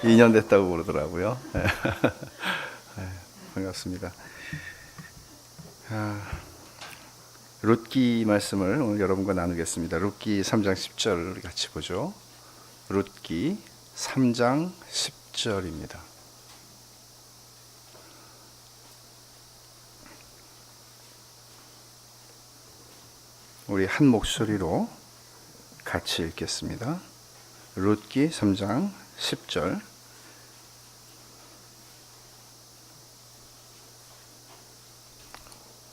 2년 됐다고 그러더라고요. 반갑습니다. 룻기 말씀을 오늘 여러분과 나누겠습니다. 룻기 3장 10절 같이 보죠. 룻기 3장 10절입니다. 우리 한 목소리로 같이 읽겠습니다. 룻기 3장 10절.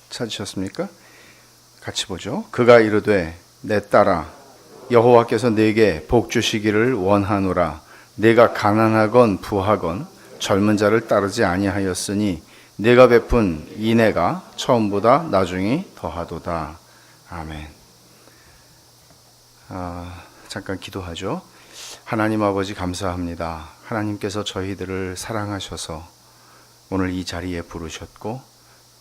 찾으셨습니까? 같이 보죠. 그가 이르되 내 딸아 여호와께서 내게 복 주시기를 원하노라. 내가 가난하건 부하건 젊은 자를 따르지 아니하였으니 내가 베푼 인애가 처음보다 나중이 더하도다. 아멘. 잠깐 기도하죠. 하나님 아버지 감사합니다. 하나님께서 저희들을 사랑하셔서 오늘 이 자리에 부르셨고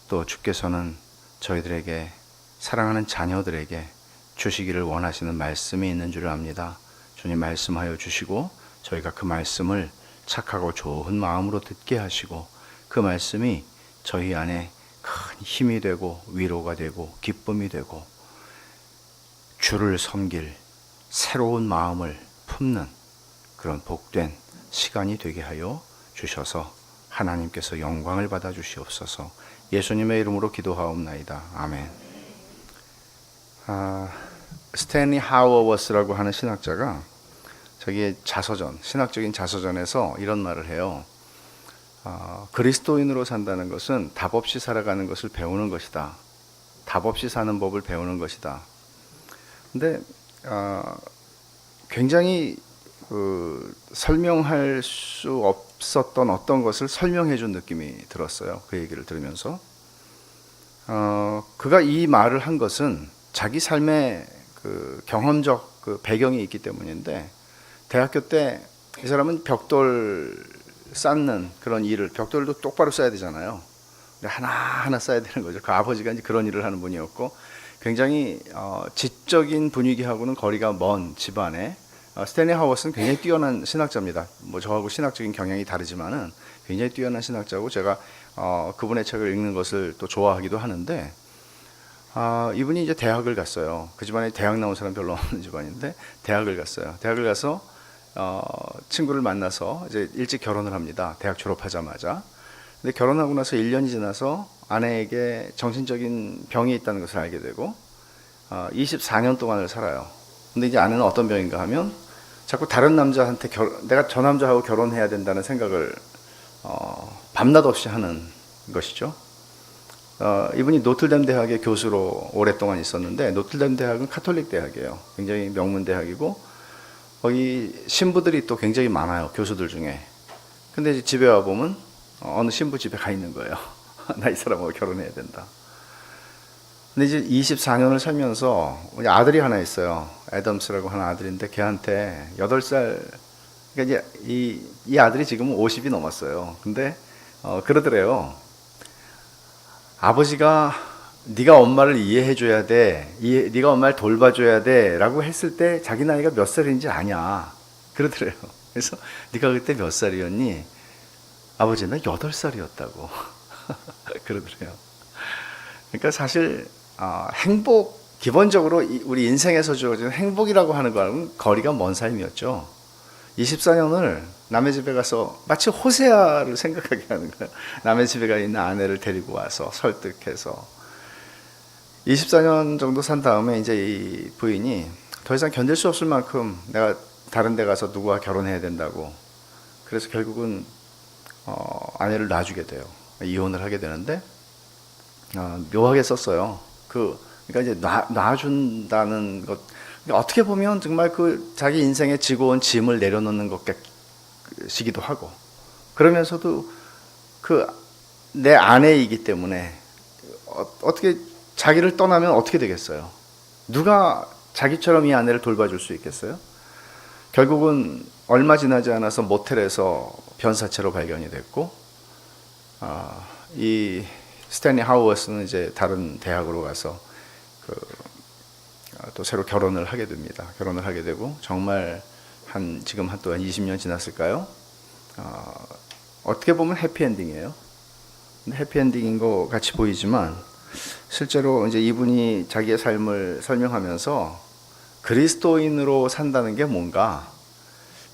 또 주께서는 저희들에게 사랑하는 자녀들에게 주시기를 원하시는 말씀이 있는 줄 압니다. 주님 말씀하여 주시고 저희가 그 말씀을 착하고 좋은 마음으로 듣게 하시고 그 말씀이 저희 안에 큰 힘이 되고 위로가 되고 기쁨이 되고 주를 섬길 새로운 마음을 품는 그런 복된 시간이 되게 하여 주셔서 하나님께서 영광을 받아 주시옵소서. 예수님의 이름으로 기도하옵나이다. 아멘. 스탠리 하워워스라고 하는 신학자가 저기 자서전, 신학적인 자서전에서 이런 말을 해요. 그리스도인으로 산다는 것은 답 없이 살아가는 것을 배우는 것이다. 답 없이 사는 법을 배우는 것이다. 근데 굉장히 설명할 수 없었던 어떤 것을 설명해 준 느낌이 들었어요. 그 얘기를 들으면서 그가 이 말을 한 것은 자기 삶의 그 경험적 그 배경이 있기 때문인데, 대학교 때 이 사람은 벽돌 쌓는 그런 일을, 벽돌도 똑바로 쌓아야 되잖아요. 하나하나 쌓아야 되는 거죠. 그 아버지가 이제 그런 일을 하는 분이었고, 굉장히 지적인 분위기하고는 거리가 먼 집안에, 스탠리 하워스는 굉장히 뛰어난 신학자입니다. 뭐 저하고 신학적인 경향이 다르지만은 굉장히 뛰어난 신학자고, 제가 그분의 책을 읽는 것을 또 좋아하기도 하는데, 이분이 이제 대학을 갔어요. 그 집안에 대학 나온 사람 별로 없는 집안인데 대학을 갔어요. 대학을 가서 친구를 만나서 이제 일찍 결혼을 합니다. 대학 졸업하자마자. 근데 결혼하고 나서 1년이 지나서 아내에게 정신적인 병이 있다는 것을 알게 되고 24년 동안을 살아요. 근데 이제 아내는 어떤 병인가 하면 자꾸 다른 남자한테 내가 저 남자하고 결혼해야 된다는 생각을 밤낮 없이 하는 것이죠. 이분이 노틀담 대학의 교수로 오랫동안 있었는데, 노틀담 대학은 카톨릭 대학이에요. 굉장히 명문 대학이고 거기 신부들이 또 굉장히 많아요, 교수들 중에. 근데 이제 집에 와 보면 어느 신부 집에 가 있는 거예요. 나 이 사람하고 결혼해야 된다. 근데 이제 24년을 살면서 아들이 하나 있어요. 애덤스라고 하는 아들인데 걔한테 8살, 그러니까 이제 이 아들이 지금은 50이 넘었어요. 근데 그러더래요. 아버지가 네가 엄마를 이해해 줘야 돼, 네가 엄마를 돌봐줘야 돼 라고 했을 때 자기 나이가 몇 살인지 아냐 그러더래요. 그래서 네가 그때 몇 살이었니? 아버지는 8살이었다고 그러더래요. 그러니까 사실 행복, 기본적으로 우리 인생에서 주어지는 행복이라고 하는 거는 거리가 먼 삶이었죠. 24년을 남의 집에 가서 마치 호세아를 생각하게 하는 거예요. 남의 집에 가 있는 아내를 데리고 와서 설득해서 24년 정도 산 다음에 이제 이 부인이 더 이상 견딜 수 없을 만큼 내가 다른 데 가서 누구와 결혼해야 된다고, 그래서 결국은 아내를 놔주게 돼요. 이혼을 하게 되는데 묘하게 썼어요. 그러니까 이제 놔준다는 것, 어떻게 보면 정말 그 자기 인생에 지고 온 짐을 내려놓는 것이기도 하고, 그러면서도 그 내 아내이기 때문에 어떻게 자기를 떠나면 어떻게 되겠어요? 누가 자기처럼 이 아내를 돌봐줄 수 있겠어요? 결국은 얼마 지나지 않아서 모텔에서 변사체로 발견이 됐고, 이 스탠리 하워스는 이제 다른 대학으로 가서 또 새로 결혼을 하게 됩니다. 결혼을 하게 되고 정말 지금 또 한 20년 지났을까요? 어떻게 보면 해피엔딩이에요. 해피엔딩인 것 같이 보이지만 실제로 이제 이분이 자기의 삶을 설명하면서 그리스도인으로 산다는 게 뭔가,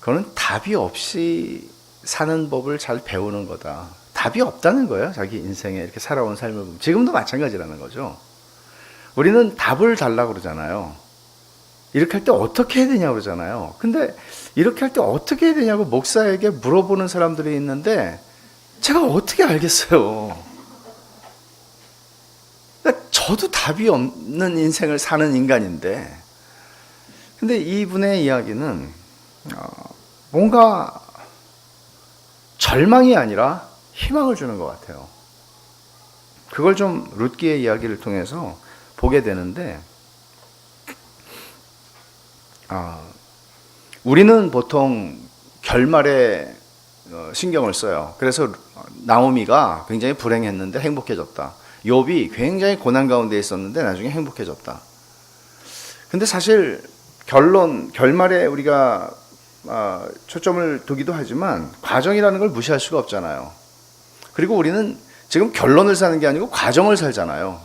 그거는 답이 없이 사는 법을 잘 배우는 거다. 답이 없다는 거예요. 자기 인생에 이렇게 살아온 삶을 보면. 지금도 마찬가지라는 거죠. 우리는 답을 달라고 그러잖아요. 이렇게 할 때 어떻게 해야 되냐고 그러잖아요. 근데 이렇게 할 때 어떻게 해야 되냐고 목사에게 물어보는 사람들이 있는데 제가 어떻게 알겠어요. 그러니까 저도 답이 없는 인생을 사는 인간인데, 근데 이분의 이야기는 뭔가 절망이 아니라 희망을 주는 것 같아요. 그걸 좀 룻기의 이야기를 통해서 보게 되는데, 우리는 보통 결말에 신경을 써요. 그래서 나오미가 굉장히 불행했는데 행복해졌다. 욥이 굉장히 고난 가운데 있었는데 나중에 행복해졌다. 근데 사실 결말에 우리가 초점을 두기도 하지만 과정이라는 걸 무시할 수가 없잖아요. 그리고 우리는 지금 결론을 사는 게 아니고 과정을 살잖아요.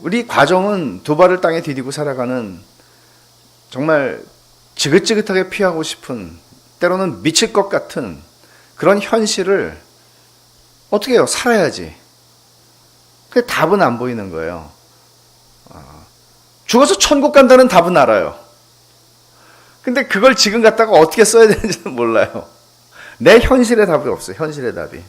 우리 과정은 두 발을 땅에 디디고 살아가는, 정말 지긋지긋하게 피하고 싶은, 때로는 미칠 것 같은 그런 현실을 어떻게 해요? 살아야지. 근데 답은 안 보이는 거예요. 죽어서 천국 간다는 답은 알아요. 근데 그걸 지금 갖다가 어떻게 써야 되는지는 몰라요. 내 현실의 답이 없어요. 현실의 답이.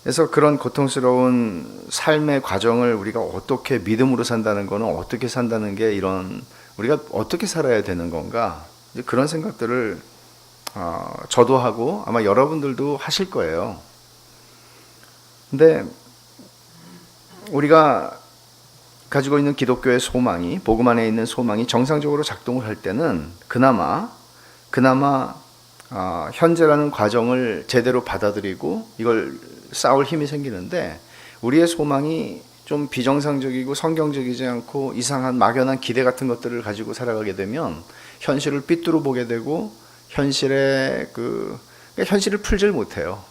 그래서 그런 고통스러운 삶의 과정을 우리가 어떻게 믿음으로 산다는 거는, 어떻게 산다는 게, 이런 우리가 어떻게 살아야 되는 건가, 그런 생각들을 저도 하고 아마 여러분들도 하실 거예요. 근데 우리가 가지고 있는 기독교의 소망이, 복음 안에 있는 소망이 정상적으로 작동을 할 때는 그나마 현재라는 과정을 제대로 받아들이고 이걸 싸울 힘이 생기는데, 우리의 소망이 좀 비정상적이고 성경적이지 않고 이상한 막연한 기대 같은 것들을 가지고 살아가게 되면 현실을 삐뚤어 보게 되고 현실을 풀질 못해요.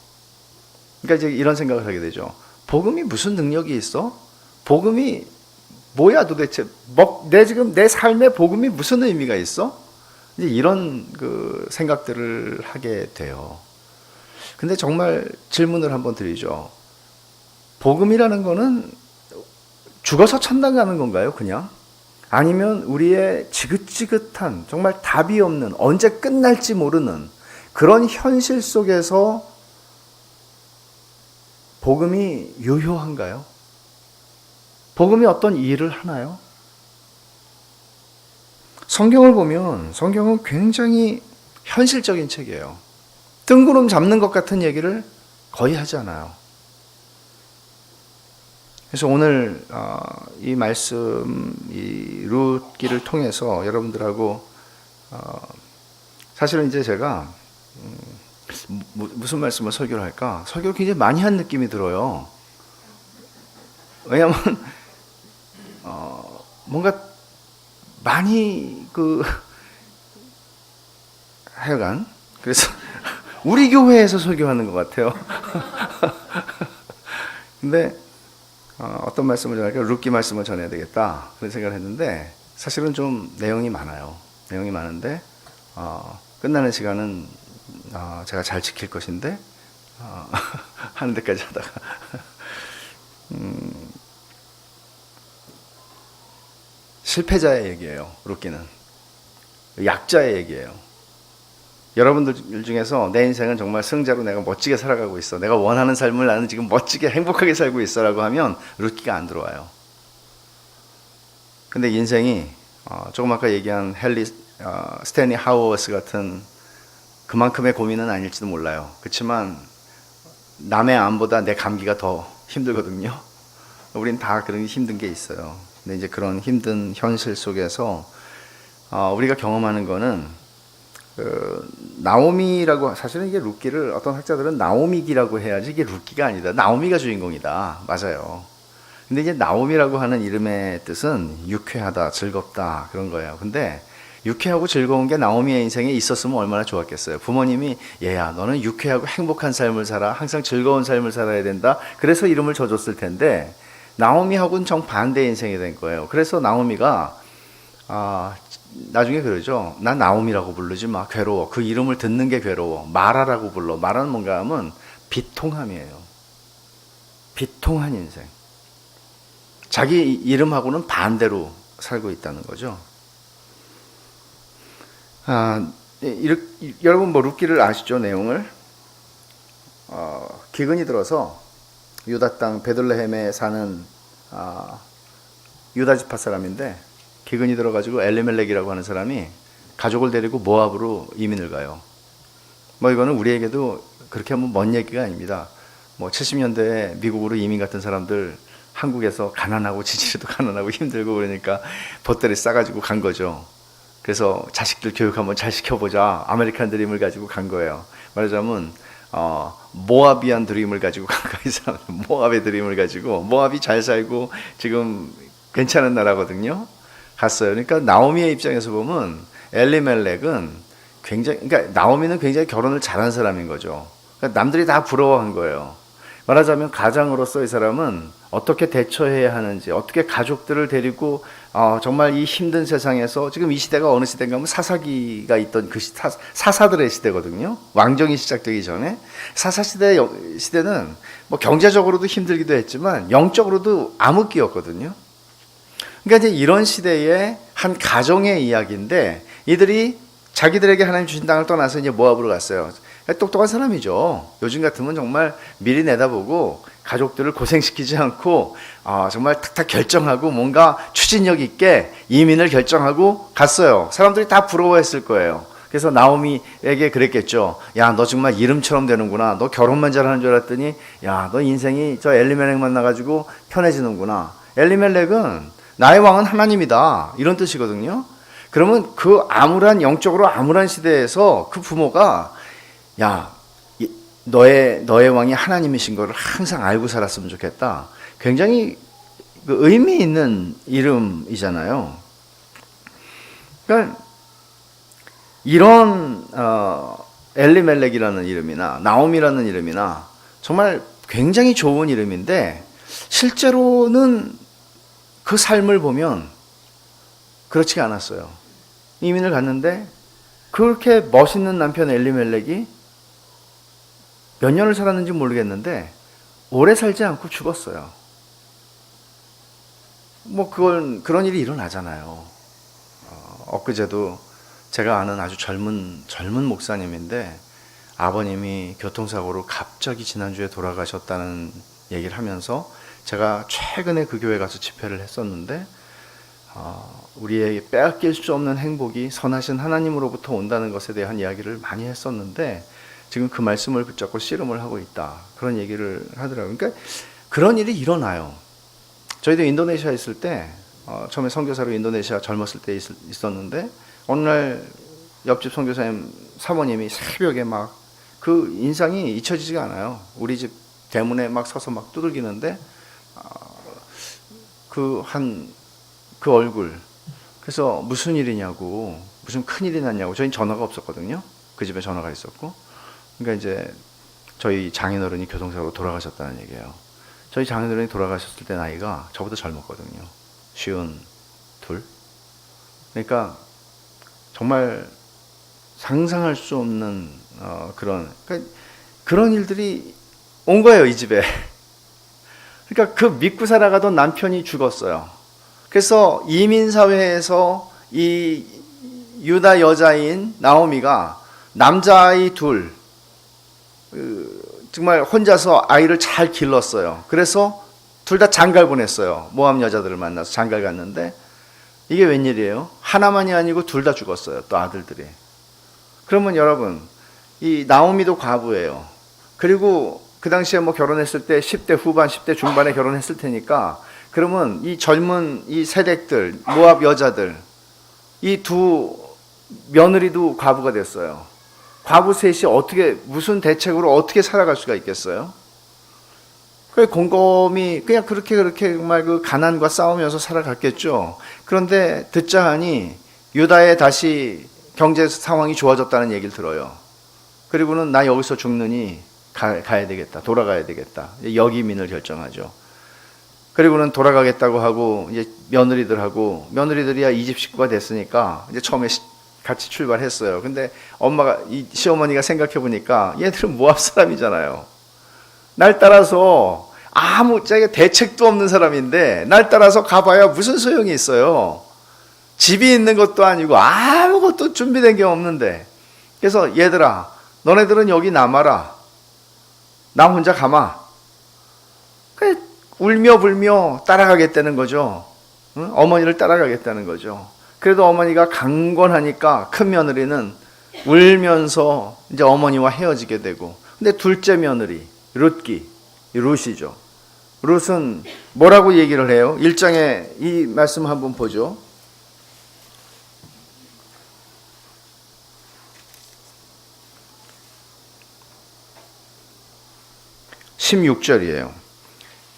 그러니까 이제 이런 생각을 하게 되죠. 복음이 무슨 능력이 있어? 복음이 뭐야 도대체? 내 삶의 복음이 무슨 의미가 있어? 이제 이런 생각들을 하게 돼요. 근데 정말 질문을 한번 드리죠. 복음이라는 거는 죽어서 천당 가는 건가요, 그냥? 아니면 우리의 지긋지긋한, 정말 답이 없는, 언제 끝날지 모르는 그런 현실 속에서 복음이 유효한가요? 복음이 어떤 일을 하나요? 성경을 보면 성경은 굉장히 현실적인 책이에요. 뜬구름 잡는 것 같은 얘기를 거의 하지 않아요. 그래서 오늘 이 말씀, 이 룻기를 통해서 여러분들하고 사실은 이제 제가 무슨 말씀을 설교를 할까? 설교를 굉장히 많이 한 느낌이 들어요. 왜냐하면 뭔가 많이 하여간 그래서 우리 교회에서 설교하는 것 같아요. 근데 어떤 말씀을 전할까? 룻기 말씀을 전해야 되겠다, 그런 생각을 했는데, 사실은 좀 내용이 많아요. 내용이 많은데 끝나는 시간은 제가 잘 지킬 것인데 하는 데까지 하다가 실패자의 얘기예요. 룻기는 약자의 얘기예요. 여러분들 중에서 내 인생은 정말 승자로 내가 멋지게 살아가고 있어, 내가 원하는 삶을 나는 지금 멋지게 행복하게 살고 있어 라고 하면 룻기가 안 들어와요. 근데 인생이 조금 아까 얘기한 스탠리 하우어스 같은 그만큼의 고민은 아닐지도 몰라요. 그렇지만 남의 암보다 내 감기가 더 힘들거든요. 우린 다 그런 힘든 게 있어요. 근데 이제 그런 힘든 현실 속에서 우리가 경험하는 거는 나오미라고, 사실은 이게 룻기를 어떤 학자들은 나오미기라고 해야지 이게 룻기가 아니다, 나오미가 주인공이다. 맞아요. 근데 이제 나오미라고 하는 이름의 뜻은 유쾌하다, 즐겁다, 그런 거예요. 근데 유쾌하고 즐거운 게 나오미의 인생에 있었으면 얼마나 좋았겠어요. 부모님이 얘야 너는 유쾌하고 행복한 삶을 살아. 항상 즐거운 삶을 살아야 된다. 그래서 이름을 줘줬을 텐데 나오미하고는 정반대의 인생이 된 거예요. 그래서 나오미가 나중에 그러죠. 난 나오미라고 부르지 마. 괴로워. 그 이름을 듣는 게 괴로워. 마라라고 불러. 마라는 뭔가 하면 비통함이에요. 비통한 인생. 자기 이름하고는 반대로 살고 있다는 거죠. 여러분 뭐 룻기를 아시죠? 내용을. 기근이 들어서 유다 땅 베들레헴에 사는 유다 지파 사람인데 기근이 들어가지고 엘리멜렉이라고 하는 사람이 가족을 데리고 모압으로 이민을 가요. 뭐 이거는 우리에게도 그렇게 하면 먼 얘기가 아닙니다. 뭐 70년대에 미국으로 이민 갔던 사람들 한국에서 가난하고 지지리도 가난하고 힘들고 그러니까 보따리 싸가지고 간 거죠. 그래서 자식들 교육 한번 잘 시켜보자 아메리칸 드림을 가지고 간 거예요. 말하자면 모압이안 드림을 가지고 간 거예요. 이 사람들 모압의 드림을 가지고 모압이 잘 살고 지금 괜찮은 나라거든요. 갔어요. 그러니까 나오미의 입장에서 보면 엘리멜렉은 그러니까 나오미는 굉장히 결혼을 잘한 사람인 거죠. 그러니까 남들이 다 부러워한 거예요. 말하자면 가장으로서 이 사람은 어떻게 대처해야 하는지, 어떻게 가족들을 데리고 정말 이 힘든 세상에서 지금 이 시대가 어느 시대인가 하면 사사기가 있던 그 사사들의 시대거든요. 왕정이 시작되기 전에 시대는 뭐 경제적으로도 힘들기도 했지만 영적으로도 암흑기였거든요. 그러니까 이제 이런 시대의 한 가정의 이야기인데 이들이 자기들에게 하나님 주신 땅을 떠나서 이제 모압으로 갔어요. 똑똑한 사람이죠. 요즘 같으면 정말 미리 내다보고 가족들을 고생시키지 않고 정말 탁탁 결정하고 뭔가 추진력 있게 이민을 결정하고 갔어요. 사람들이 다 부러워했을 거예요. 그래서 나오미에게 그랬겠죠. 야, 너 정말 이름처럼 되는구나. 너 결혼만 잘하는 줄 알았더니 야, 너 인생이 저 엘리멜렉 만나가지고 편해지는구나. 엘리멜렉은 나의 왕은 하나님이다. 이런 뜻이거든요. 그러면 그 영적으로 암울한 시대에서 그 부모가 야, 너의 왕이 하나님이신 것을 항상 알고 살았으면 좋겠다. 굉장히 그 의미 있는 이름이잖아요. 그러니까 이런 엘리멜렉이라는 이름이나 나오미라는 이름이나 정말 굉장히 좋은 이름인데 실제로는 그 삶을 보면 그렇지가 않았어요. 이민을 갔는데 그렇게 멋있는 남편 엘리멜렉이 몇 년을 살았는지 모르겠는데 오래 살지 않고 죽었어요. 뭐 그런 일이 일어나잖아요. 엊그제도 제가 아는 아주 젊은 목사님인데 아버님이 교통사고로 갑자기 지난주에 돌아가셨다는 얘기를 하면서 제가 최근에 그 교회 가서 집회를 했었는데 우리에게 빼앗길 수 없는 행복이 선하신 하나님으로부터 온다는 것에 대한 이야기를 많이 했었는데 지금 그 말씀을 붙잡고 씨름을 하고 있다. 그런 얘기를 하더라고요. 그러니까 그런 일이 일어나요. 저희도 인도네시아 있을 때 처음에 선교사로 인도네시아 젊었을 때 있었는데 어느 날 옆집 선교사님 사모님이 새벽에 막 그 인상이 잊혀지지가 않아요. 우리 집 대문에 막 서서 막 두들기는데 그 얼굴. 그래서 무슨 일이냐고, 무슨 큰일이 났냐고. 저희는 전화가 없었거든요. 그 집에 전화가 있었고. 그러니까 이제 저희 장인어른이 교통사고로 돌아가셨다는 얘기예요. 저희 장인어른이 돌아가셨을 때 나이가 저보다 젊었거든요. 52. 그러니까 정말 상상할 수 없는 그런 일들이 온 거예요, 이 집에. 그러니까 그 믿고 살아가던 남편이 죽었어요. 그래서 이민사회에서 이 유다 여자인 나오미가 남자아이 둘, 정말 혼자서 아이를 잘 길렀어요. 그래서 둘 다 장가를 보냈어요. 모압 여자들을 만나서 장가를 갔는데 이게 웬일이에요? 하나만이 아니고 둘 다 죽었어요. 또 아들들이. 그러면 여러분, 이 나오미도 과부예요. 그리고 그 당시에 뭐 결혼했을 때 10대 후반, 10대 중반에 결혼했을 테니까 그러면 이 젊은 이 세댁들, 모압 여자들, 이 두 며느리도 과부가 됐어요. 과부 셋이 무슨 대책으로 어떻게 살아갈 수가 있겠어요? 곰곰이 그냥 그렇게 정말 그 가난과 싸우면서 살아갔겠죠. 그런데 듣자 하니 유다에 다시 경제 상황이 좋아졌다는 얘기를 들어요. 그리고는 나 여기서 죽느니 가야 되겠다. 돌아가야 되겠다. 역이민을 결정하죠. 그리고는 돌아가겠다고 하고 이제 며느리들이야 이 집 식구가 됐으니까 이제 처음에 같이 출발했어요. 근데 엄마가 이 시어머니가 생각해 보니까 얘들은 모압 사람이잖아요. 날 따라서 아무 자기가 대책도 없는 사람인데 날 따라서 가봐야 무슨 소용이 있어요. 집이 있는 것도 아니고 아무것도 준비된 게 없는데. 그래서 얘들아, 너네들은 여기 남아라. 나 혼자 가마. 그래, 울며 불며 따라가겠다는 거죠. 응? 어머니를 따라가겠다는 거죠. 그래도 어머니가 강권하니까 큰 며느리는 울면서 이제 어머니와 헤어지게 되고. 근데 둘째 며느리 룻이죠. 룻은 뭐라고 얘기를 해요? 1장에 이 말씀 한번 보죠. 16절이에요.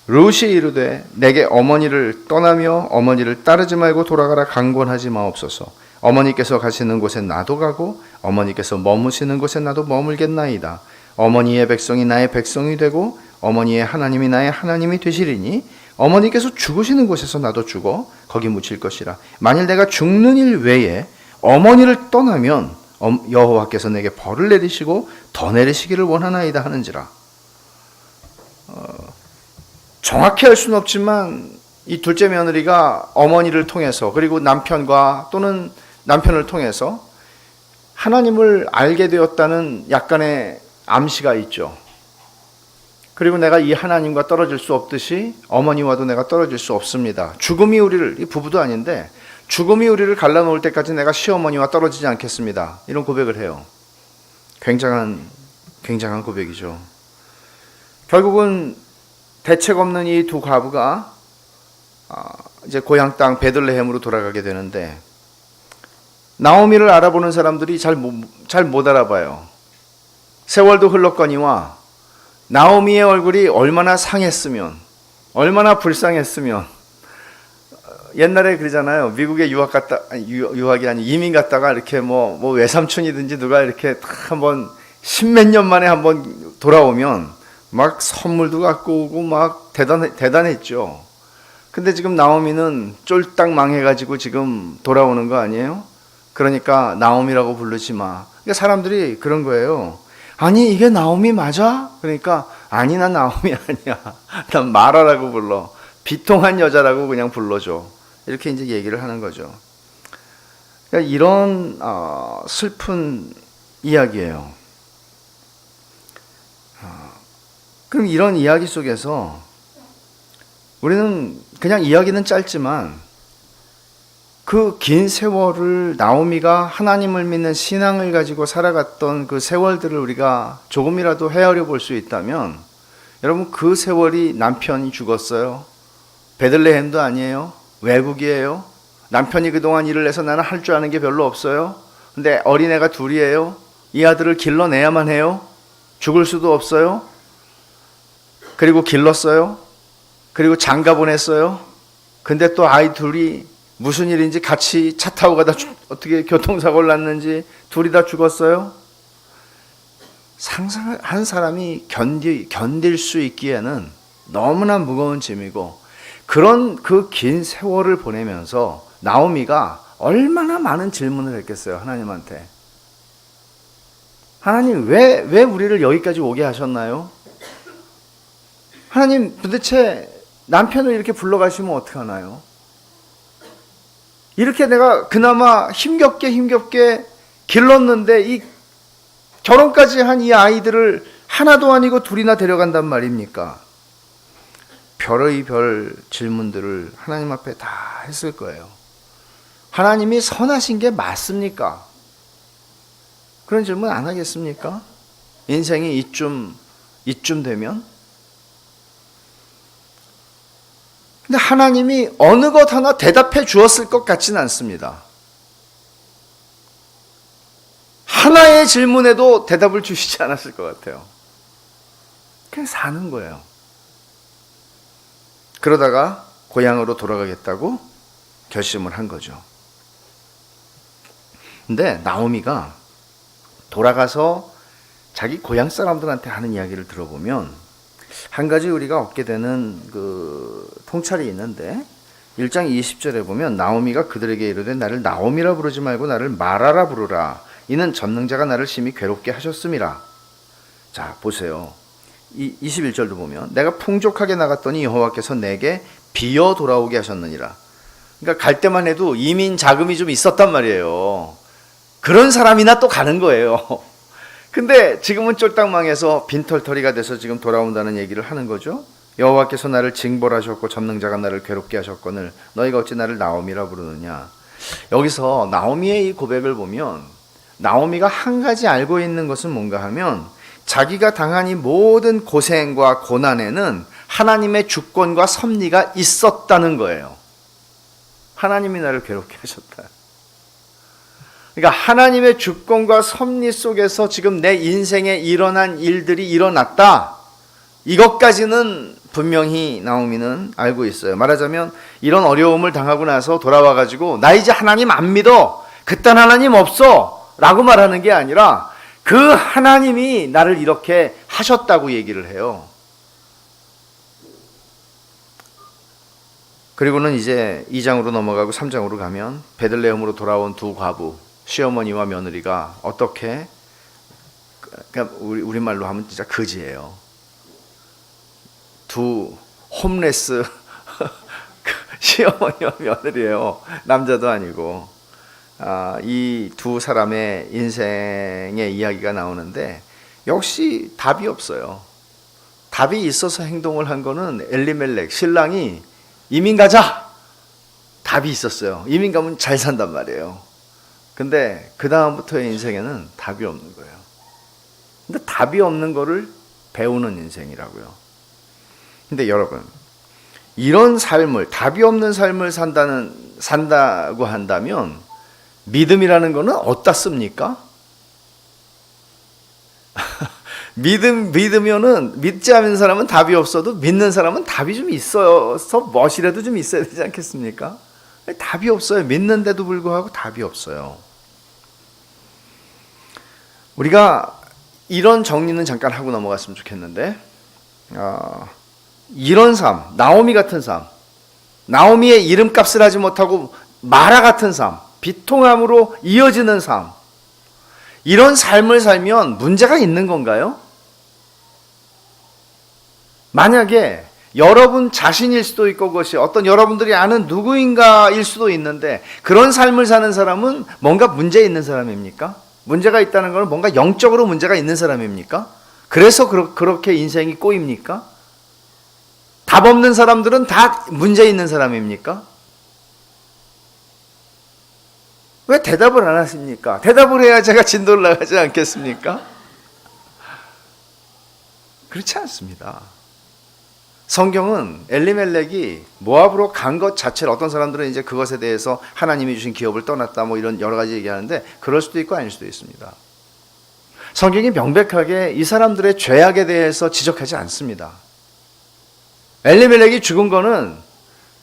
룻이 이르되 내게 어머니를 떠나며 어머니를 따르지 말고 돌아가라 강권하지 마옵소서. 어머니께서 가시는 곳에 나도 가고 어머니께서 머무시는 곳에 나도 머물겠나이다. 어머니의 백성이 나의 백성이 되고 어머니의 하나님이 나의 하나님이 되시리니 어머니께서 죽으시는 곳에서 나도 죽어 거기 묻힐 것이라. 만일 내가 죽는 일 외에 어머니를 떠나면 여호와께서 내게 벌을 내리시고 더 내리시기를 원하나이다 하는지라. 정확히 알 수는 없지만 이 둘째 며느리가 어머니를 통해서 그리고 남편과 또는 남편을 통해서 하나님을 알게 되었다는 약간의 암시가 있죠. 그리고 내가 이 하나님과 떨어질 수 없듯이 어머니와도 내가 떨어질 수 없습니다. 죽음이 우리를, 이 부부도 아닌데 죽음이 우리를 갈라놓을 때까지 내가 시어머니와 떨어지지 않겠습니다. 이런 고백을 해요. 굉장한 고백이죠. 결국은 대책 없는 이 두 과부가 이제 고향 땅 베들레헴으로 돌아가게 되는데 나오미를 알아보는 사람들이 잘 못 알아봐요. 세월도 흘렀거니와 나오미의 얼굴이 얼마나 상했으면, 얼마나 불쌍했으면. 옛날에 그러잖아요. 미국에 유학이 아니 이민 갔다가 이렇게 뭐 외삼촌이든지 누가 이렇게 한번 십몇 년 만에 한번 돌아오면 막 선물도 갖고 오고 막 대단했죠. 근데 지금 나오미는 쫄딱 망해가지고 지금 돌아오는 거 아니에요? 그러니까 나오미라고 부르지 마. 그러니까 사람들이 그런 거예요. 아니 이게 나오미 맞아? 그러니까 아니 난 나오미 아니야. 난 마라라고 불러. 비통한 여자라고 그냥 불러줘. 이렇게 이제 얘기를 하는 거죠. 그러니까 이런 슬픈 이야기예요. 그럼 이런 이야기 속에서 우리는 그냥 이야기는 짧지만 그 긴 세월을 나오미가 하나님을 믿는 신앙을 가지고 살아갔던 그 세월들을 우리가 조금이라도 헤아려 볼 수 있다면 여러분 그 세월이 남편이 죽었어요. 베들레헴도 아니에요. 외국이에요. 남편이 그동안 일을 해서 나는 할 줄 아는 게 별로 없어요. 근데 어린애가 둘이에요. 이 아들을 길러내야만 해요. 죽을 수도 없어요. 그리고 길렀어요. 그리고 장가 보냈어요. 근데 또 아이 둘이 무슨 일인지 같이 차 타고 가다 어떻게 교통사고를 났는지 둘이 다 죽었어요. 상상한 사람이 견딜 수 있기에는 너무나 무거운 짐이고 그런 그 긴 세월을 보내면서 나오미가 얼마나 많은 질문을 했겠어요. 하나님한테. 하나님 왜 우리를 여기까지 오게 하셨나요? 하나님 도대체 남편을 이렇게 불러가시면 어떡하나요? 이렇게 내가 그나마 힘겹게 길렀는데 이 결혼까지 한 이 아이들을 하나도 아니고 둘이나 데려간단 말입니까? 별의 별 질문들을 하나님 앞에 다 했을 거예요. 하나님이 선하신 게 맞습니까? 그런 질문 안 하겠습니까? 인생이 이쯤 되면? 근데 하나님이 어느 것 하나 대답해 주었을 것 같지는 않습니다. 하나의 질문에도 대답을 주시지 않았을 것 같아요. 그냥 사는 거예요. 그러다가 고향으로 돌아가겠다고 결심을 한 거죠. 근데 나오미가 돌아가서 자기 고향 사람들한테 하는 이야기를 들어보면 한 가지 우리가 얻게 되는 그 통찰이 있는데 1장 20절에 보면 나오미가 그들에게 이르되 나를 나오미라 부르지 말고 나를 마라라 부르라. 이는 전능자가 나를 심히 괴롭게 하셨음이라. 자, 보세요. 21절도 보면 내가 풍족하게 나갔더니 여호와께서 내게 비어 돌아오게 하셨느니라. 그러니까 갈 때만 해도 이민 자금이 좀 있었단 말이에요. 그런 사람이나 또 가는 거예요. 근데 지금은 쫄딱 망해서 빈털터리가 돼서 지금 돌아온다는 얘기를 하는 거죠. 여호와께서 나를 징벌하셨고 전능자가 나를 괴롭게 하셨거늘 너희가 어찌 나를 나오미라 부르느냐. 여기서 나오미의 이 고백을 보면 나오미가 한 가지 알고 있는 것은 뭔가 하면 자기가 당한 이 모든 고생과 고난에는 하나님의 주권과 섭리가 있었다는 거예요. 하나님이 나를 괴롭게 하셨다. 그러니까 하나님의 주권과 섭리 속에서 지금 내 인생에 일어난 일들이 일어났다. 이것까지는 분명히 나오미는 알고 있어요. 말하자면 이런 어려움을 당하고 나서 돌아와가지고 나 이제 하나님 안 믿어. 그딴 하나님 없어. 라고 말하는 게 아니라 그 하나님이 나를 이렇게 하셨다고 얘기를 해요. 그리고는 이제 2장으로 넘어가고 3장으로 가면 베들레헴으로 돌아온 두 과부, 시어머니와 며느리가 어떻게, 그러니까 우리말로 하면 진짜 거지예요. 두 홈레스 시어머니와 며느리예요. 남자도 아니고. 이 두 사람의 인생의 이야기가 나오는데 역시 답이 없어요. 답이 있어서 행동을 한 거는 엘리멜렉 신랑이 이민 가자. 답이 있었어요. 이민 가면 잘 산단 말이에요. 근데 그 다음부터의 인생에는 답이 없는 거예요. 근데 답이 없는 거를 배우는 인생이라고요. 근데 여러분, 이런 삶을, 답이 없는 삶을 산다고 한다면 믿음이라는 거는 어디다 씁니까? 믿으면은, 믿지 않는 사람은 답이 없어도 믿는 사람은 답이 좀 있어서 멋이라도 좀 있어야 되지 않겠습니까? 답이 없어요. 믿는데도 불구하고 답이 없어요. 우리가 이런 정리는 잠깐 하고 넘어갔으면 좋겠는데, 이런 삶, 나오미 같은 삶, 나오미의 이름값을 하지 못하고 마라 같은 삶, 비통함으로 이어지는 삶, 이런 삶을 살면 문제가 있는 건가요? 만약에 여러분 자신일 수도 있고 그것이 어떤 여러분들이 아는 누구인가일 수도 있는데 그런 삶을 사는 사람은 뭔가 문제 있는 사람입니까? 문제가 있다는 것은 뭔가 영적으로 문제가 있는 사람입니까? 그래서 그렇게 인생이 꼬입니까? 답 없는 사람들은 다 문제 있는 사람입니까? 왜 대답을 안 하십니까? 대답을 해야 제가 진도를 나가지 않겠습니까? 그렇지 않습니다. 성경은 엘리멜렉이 모압으로 간 것 자체를 어떤 사람들은 이제 그것에 대해서 하나님이 주신 기업을 떠났다 뭐 이런 여러 가지 얘기하는데 그럴 수도 있고 아닐 수도 있습니다. 성경이 명백하게 이 사람들의 죄악에 대해서 지적하지 않습니다. 엘리멜렉이 죽은 거는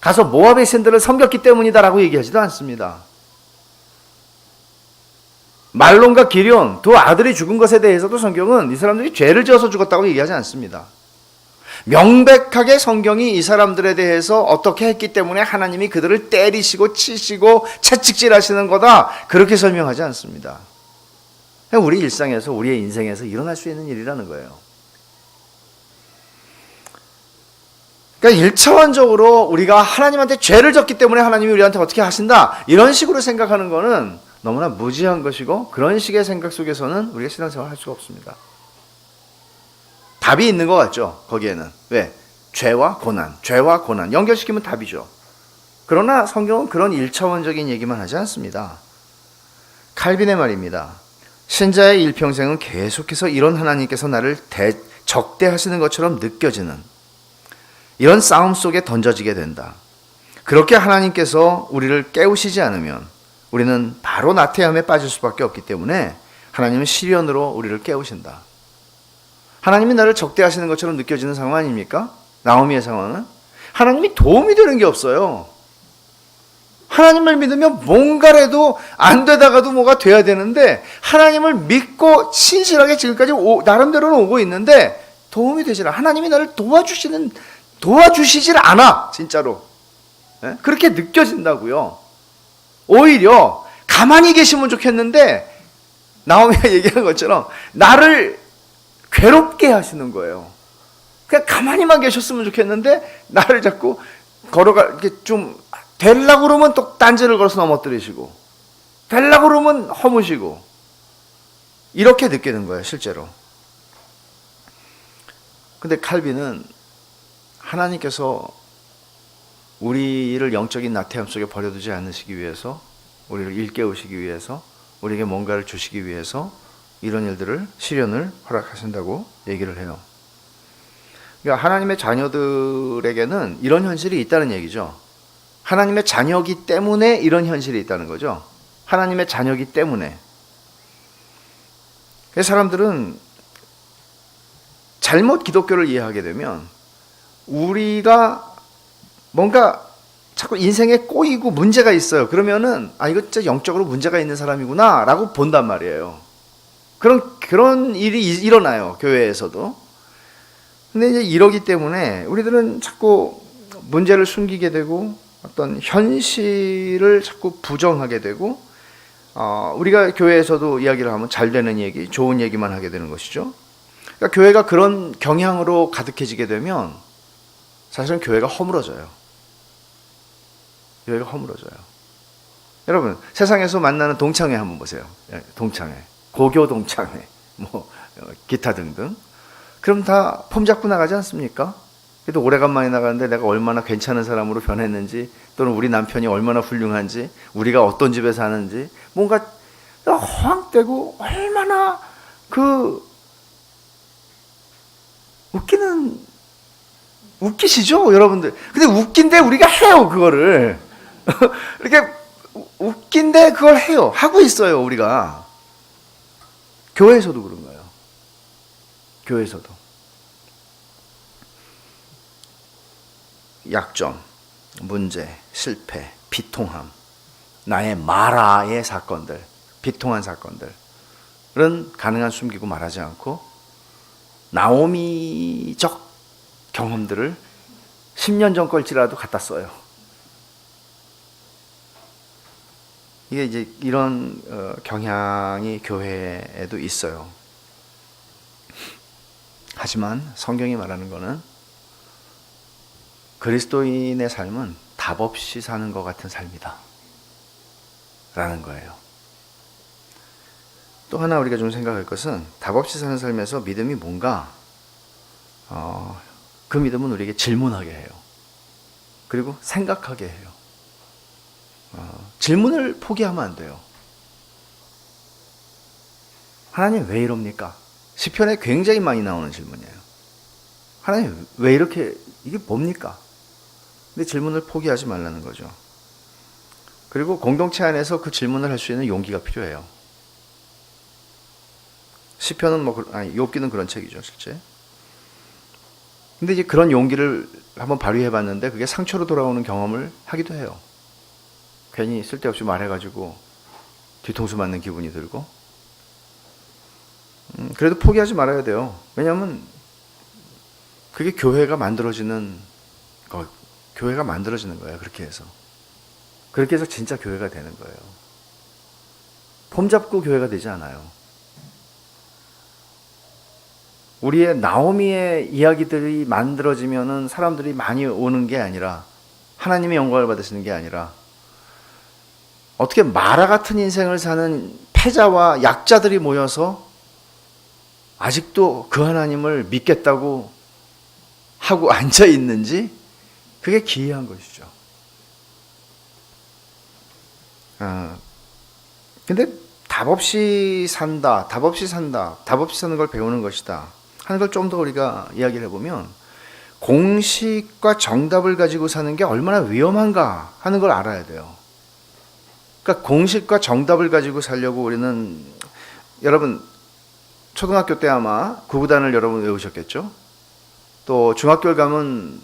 가서 모압의 신들을 섬겼기 때문이다라고 얘기하지도 않습니다. 말론과 기럧 두 아들이 죽은 것에 대해서도 성경은 이 사람들이 죄를 지어서 죽었다고 얘기하지 않습니다. 명백하게 성경이 이 사람들에 대해서 어떻게 했기 때문에 하나님이 그들을 때리시고 치시고 채찍질하시는 거다 그렇게 설명하지 않습니다. 우리 일상에서 우리의 인생에서 일어날 수 있는 일이라는 거예요. 그러니까 1차원적으로 우리가 하나님한테 죄를 졌기 때문에 하나님이 우리한테 어떻게 하신다 이런 식으로 생각하는 거는 너무나 무지한 것이고 그런 식의 생각 속에서는 우리가 신앙생활을 할 수가 없습니다. 답이 있는 것 같죠? 거기에는. 왜? 죄와 고난 연결시키면 답이죠. 그러나 성경은 그런 1차원적인 얘기만 하지 않습니다. 칼빈의 말입니다. 신자의 일평생은 계속해서 이런 하나님께서 나를 적대하시는 것처럼 느껴지는 이런 싸움 속에 던져지게 된다. 그렇게 하나님께서 우리를 깨우시지 않으면 우리는 바로 나태함에 빠질 수밖에 없기 때문에 하나님은 시련으로 우리를 깨우신다. 하나님이 나를 적대하시는 것처럼 느껴지는 상황 아닙니까? 나오미의 상황은 하나님이 도움이 되는 게 없어요. 하나님을 믿으면 뭔가라도 안 되다가도 뭐가 돼야 되는데 하나님을 믿고 신실하게 지금까지 나름대로는 오고 있는데 도움이 되질 않아. 하나님이 나를 도와주시질 않아. 진짜로. 네? 그렇게 느껴진다고요. 오히려 가만히 계시면 좋겠는데 나오미가 얘기한 것처럼 나를 괴롭게 하시는 거예요. 그냥 가만히만 계셨으면 좋겠는데 나를 자꾸 이렇게 좀 되려고 그러면 또 딴지를 걸어서 넘어뜨리시고 되려고 그러면 허무시고 이렇게 느끼는 거예요, 실제로. 근데 칼빈은 하나님께서 우리를 영적인 나태함 속에 버려두지 않으시기 위해서, 우리를 일깨우시기 위해서, 우리에게 뭔가를 주시기 위해서 이런 일들을, 시련을 허락하신다고 얘기를 해요. 그러니까 하나님의 자녀들에게는 이런 현실이 있다는 얘기죠. 하나님의 자녀기 때문에 이런 현실이 있다는 거죠. 하나님의 자녀기 때문에. 그래서 사람들은 잘못 기독교를 이해하게 되면 우리가 뭔가 자꾸 인생에 꼬이고 문제가 있어요. 그러면은 이거 진짜 영적으로 문제가 있는 사람이구나 라고 본단 말이에요. 그런 일이 일어나요, 교회에서도. 근데 이제 이러기 때문에 우리들은 자꾸 문제를 숨기게 되고 어떤 현실을 자꾸 부정하게 되고 우리가 교회에서도 이야기를 하면 잘 되는 얘기, 좋은 얘기만 하게 되는 것이죠. 그러니까 교회가 그런 경향으로 가득해지게 되면 사실은 교회가 허물어져요. 교회가 허물어져요. 여러분, 세상에서 만나는 동창회 한번 보세요. 동창회, 고교 동창회, 기타 등등. 그럼 다 폼 잡고 나가지 않습니까? 그래도 오래간만에 나가는데 내가 얼마나 괜찮은 사람으로 변했는지, 또는 우리 남편이 얼마나 훌륭한지, 우리가 어떤 집에 사는지, 뭔가 허황되고 얼마나 웃기시죠, 여러분들? 근데 웃긴데 우리가 해요, 그거를. 이렇게 웃긴데 그걸 해요. 하고 있어요, 우리가. 교회에서도 그런 거예요. 교회에서도. 약점, 문제, 실패, 비통함, 나의 마라의 사건들, 비통한 사건들은 가능한 숨기고 말하지 않고 나오미적 경험들을 10년 전 걸지라도 갖다 써요. 이게 이제 이런 경향이 교회에도 있어요. 하지만 성경이 말하는 거는 그리스도인의 삶은 답 없이 사는 것 같은 삶이다 라는 거예요. 또 하나 우리가 좀 생각할 것은 답 없이 사는 삶에서 믿음이 뭔가 그 믿음은 우리에게 질문하게 해요. 그리고 생각하게 해요. 질문을 포기하면 안 돼요. 하나님 왜 이럽니까? 시편에 굉장히 많이 나오는 질문이에요. 하나님 왜 이렇게, 이게 뭡니까? 근데 질문을 포기하지 말라는 거죠. 그리고 공동체 안에서 그 질문을 할 수 있는 용기가 필요해요. 시편은 욥기는 그런 책이죠, 실제. 근데 이제 그런 용기를 한번 발휘해 봤는데 그게 상처로 돌아오는 경험을 하기도 해요. 괜히 쓸데없이 말해가지고 뒤통수 맞는 기분이 들고. 그래도 포기하지 말아야 돼요. 왜냐하면 그게 교회가 만들어지는 거예요. 그렇게 해서 진짜 교회가 되는 거예요. 폼 잡고 교회가 되지 않아요. 우리의 나오미의 이야기들이 만들어지면은 사람들이 많이 오는 게 아니라, 하나님의 영광을 받으시는 게 아니라, 어떻게 마라 같은 인생을 사는 패자와 약자들이 모여서 아직도 그 하나님을 믿겠다고 하고 앉아 있는지, 그게 기이한 것이죠. 근데 답 없이 산다, 답 없이 사는 걸 배우는 것이다 하는 걸 좀 더 우리가 이야기를 해보면, 공식과 정답을 가지고 사는 게 얼마나 위험한가 하는 걸 알아야 돼요. 그러니까 공식과 정답을 가지고 살려고 우리는, 여러분 초등학교 때 아마 구구단을 여러분 외우셨겠죠? 또 중학교를 가면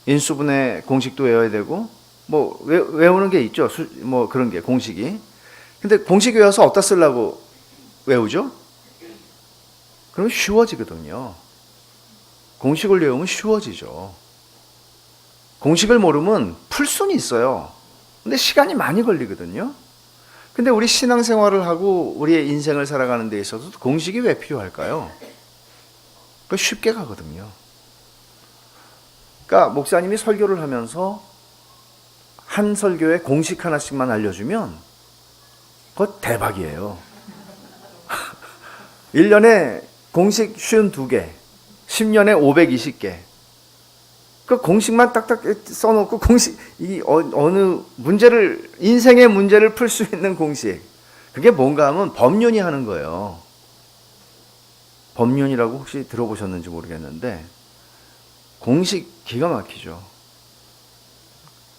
인수분해 공식도 외워야 되고, 뭐 외우는 게 있죠. 뭐 그런 게 공식이. 근데 공식 외워서 어디다 쓰려고 외우죠? 그러면 쉬워지거든요. 공식을 외우면 쉬워지죠. 공식을 모르면 풀 수는 있어요. 근데 시간이 많이 걸리거든요. 근데 우리 신앙생활을 하고 우리의 인생을 살아가는 데 있어서 공식이 왜 필요할까요? 그 쉽게 가거든요. 그러니까 목사님이 설교를 하면서 한 설교에 공식 하나씩만 알려주면 그거 대박이에요. 1년에 공식 52개, 10년에 520개. 그 공식만 딱딱 써놓고 공식, 어느 문제를, 인생의 문제를 풀 수 있는 공식. 그게 뭔가 하면 법륜이 하는 거예요. 법륜이라고 혹시 들어보셨는지 모르겠는데, 공식 기가 막히죠.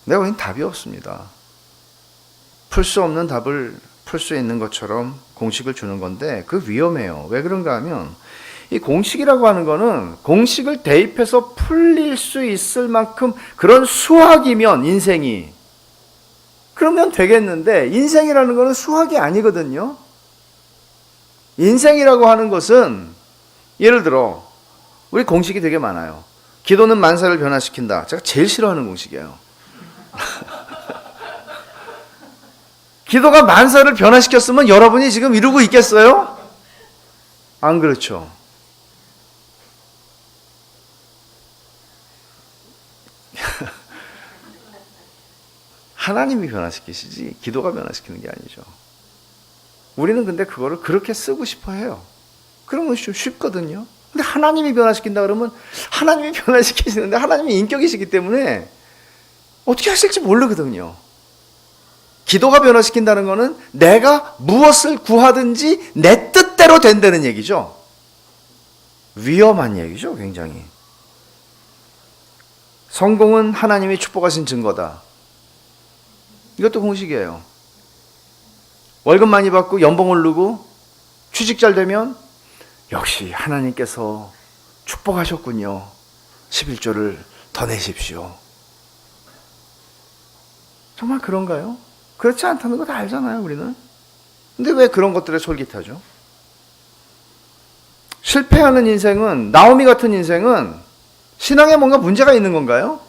내가 보기엔 답이 없습니다. 풀 수 없는 답을 풀 수 있는 것처럼 공식을 주는 건데, 그 위험해요. 왜 그런가 하면, 이 공식이라고 하는 거는 공식을 대입해서 풀릴 수 있을 만큼 그런 수학이면 인생이 그러면 되겠는데 인생이라는 거는 수학이 아니거든요. 인생이라고 하는 것은 예를 들어 우리 공식이 되게 많아요. 기도는 만사를 변화시킨다. 제가 제일 싫어하는 공식이에요. 기도가 만사를 변화시켰으면 여러분이 지금 이루고 있겠어요? 안 그렇죠. 하나님이 변화시키시지 기도가 변화시키는 게 아니죠. 우리는 근데 그거를 그렇게 쓰고 싶어 해요. 그러면 좀 쉽거든요. 근데 하나님이 변화시킨다 그러면 하나님이 변화시키시는데 하나님이 인격이시기 때문에 어떻게 하실지 모르거든요. 기도가 변화시킨다는 거는 내가 무엇을 구하든지 내 뜻대로 된다는 얘기죠. 위험한 얘기죠, 굉장히. 성공은 하나님이 축복하신 증거다. 이것도 공식이에요. 월급 많이 받고 연봉 오르고 취직 잘 되면 역시 하나님께서 축복하셨군요. 11조를 더 내십시오. 정말 그런가요? 그렇지 않다는 거 다 알잖아요, 우리는. 근데 왜 그런 것들에 솔깃하죠? 실패하는 인생은, 나오미 같은 인생은 신앙에 뭔가 문제가 있는 건가요?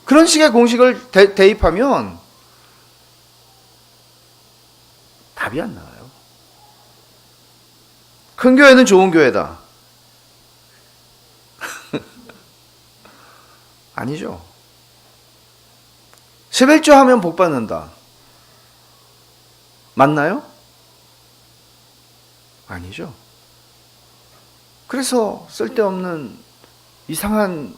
그런 식의 공식을 대입하면 답이 안 나와요. 큰 교회는 좋은 교회다. 아니죠. 11조 하면 복 받는다. 맞나요? 아니죠. 그래서 쓸데없는 이상한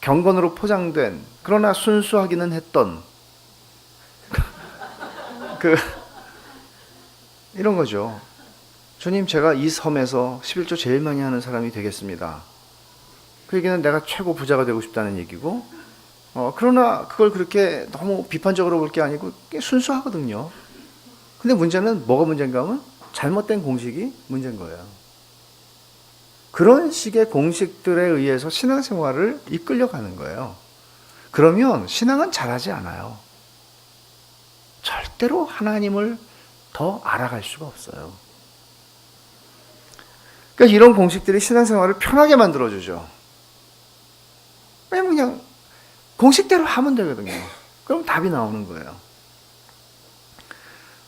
경건으로 포장된, 그러나 순수하기는 했던 이런 거죠. 주님, 제가 이 섬에서 11조 제일 많이 하는 사람이 되겠습니다. 그 얘기는 내가 최고 부자가 되고 싶다는 얘기고, 그러나 그걸 그렇게 너무 비판적으로 볼 게 아니고 순수하거든요. 근데 문제는 뭐가 문제인가 하면 잘못된 공식이 문제인 거예요. 그런 식의 공식들에 의해서 신앙생활을 이끌려가는 거예요. 그러면 신앙은 잘하지 않아요. 절대로 하나님을 더 알아갈 수가 없어요. 그러니까 이런 공식들이 신앙생활을 편하게 만들어주죠. 왜냐면 그냥 공식대로 하면 되거든요. 그럼 답이 나오는 거예요.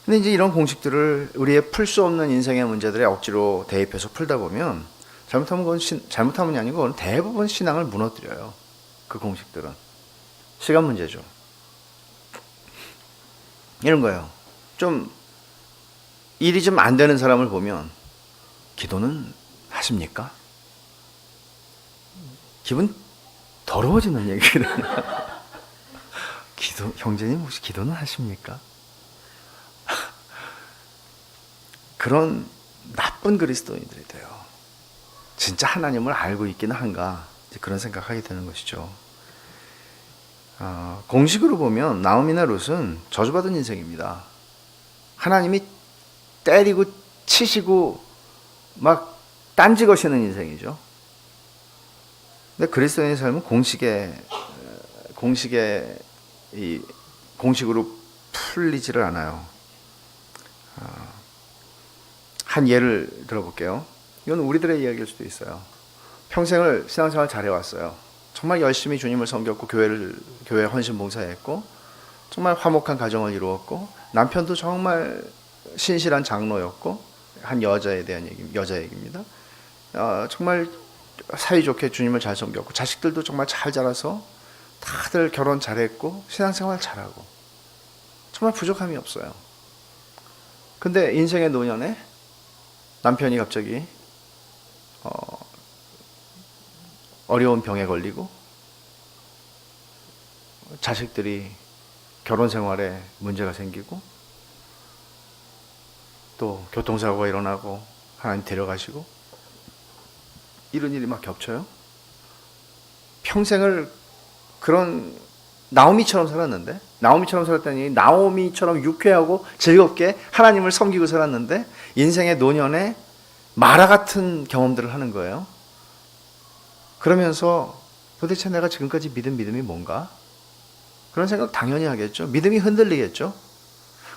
근데 이제 이런 공식들을 우리의 풀 수 없는 인생의 문제들에 억지로 대입해서 풀다 보면 잘못하면 그건 잘못하면이 아니고 그건 대부분 신앙을 무너뜨려요. 그 공식들은. 시간 문제죠. 이런 거예요. 좀 일이 좀 안 되는 사람을 보면 기도는 하십니까? 기분 더러워지는 얘기를. 형제님 혹시 기도는 하십니까? 그런 나쁜 그리스도인들이 돼요. 진짜 하나님을 알고 있기는 한가? 그런 생각하게 되는 것이죠. 공식으로 보면 나오미나 룻은 저주받은 인생입니다. 하나님이 때리고 치시고 막 딴지 거시는 인생이죠. 근데 그리스도인의 삶은 공식으로 풀리지를 않아요. 한 예를 들어볼게요. 이건 우리들의 이야기일 수도 있어요. 평생을 신앙생활 잘해왔어요. 정말 열심히 주님을 섬겼고 교회 헌신 봉사했고 정말 화목한 가정을 이루었고 남편도 정말 신실한 장로였고 한 여자 얘기입니다. 정말 사이좋게 주님을 잘 섬겼고 자식들도 정말 잘 자라서 다들 결혼 잘했고 신앙생활 잘하고 정말 부족함이 없어요. 근데 인생의 노년에 남편이 갑자기 어려운 병에 걸리고 자식들이 결혼 생활에 문제가 생기고 또 교통사고가 일어나고 하나님 데려가시고 이런 일이 막 겹쳐요. 평생을 그런 나오미처럼 살았는데 나오미처럼 살았다니 나오미처럼 유쾌하고 즐겁게 하나님을 섬기고 살았는데 인생의 노년에 마라 같은 경험들을 하는 거예요. 그러면서 도대체 내가 지금까지 믿은 믿음이 뭔가? 그런 생각 당연히 하겠죠. 믿음이 흔들리겠죠.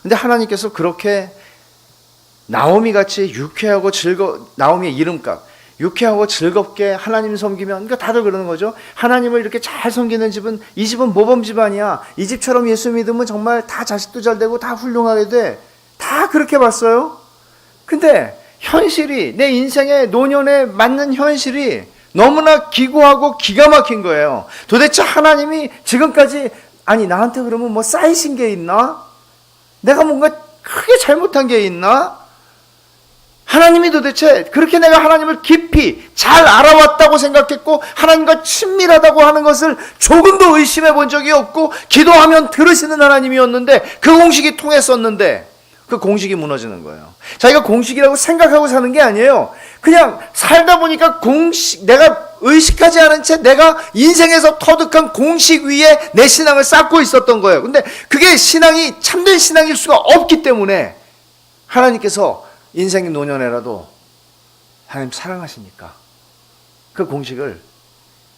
근데 하나님께서 그렇게 나오미같이 유쾌하고 나오미의 이름값 유쾌하고 즐겁게 하나님 섬기면, 그러니까 다들 그러는 거죠. 하나님을 이렇게 잘 섬기는 집은, 이 집은 모범 집안이야. 이 집처럼 예수 믿으면 정말 다 자식도 잘 되고 다 훌륭하게 돼. 다 그렇게 봤어요. 근데 현실이, 내 인생의 노년에 맞는 현실이 너무나 기구하고 기가 막힌 거예요. 도대체 하나님이 지금까지, 아니 나한테 그러면 뭐 쌓이신 게 있나? 내가 뭔가 크게 잘못한 게 있나? 하나님이 도대체 그렇게 내가 하나님을 깊이 잘 알아왔다고 생각했고 하나님과 친밀하다고 하는 것을 조금도 의심해 본 적이 없고 기도하면 들으시는 하나님이었는데 그 공식이 통했었는데 그 공식이 무너지는 거예요. 자기가 공식이라고 생각하고 사는 게 아니에요. 그냥 살다 보니까 내가 의식하지 않은 채 내가 인생에서 터득한 공식 위에 내 신앙을 쌓고 있었던 거예요. 근데 그게 신앙이 참된 신앙일 수가 없기 때문에 하나님께서 인생 노년에라도 하나님 사랑하시니까 그 공식을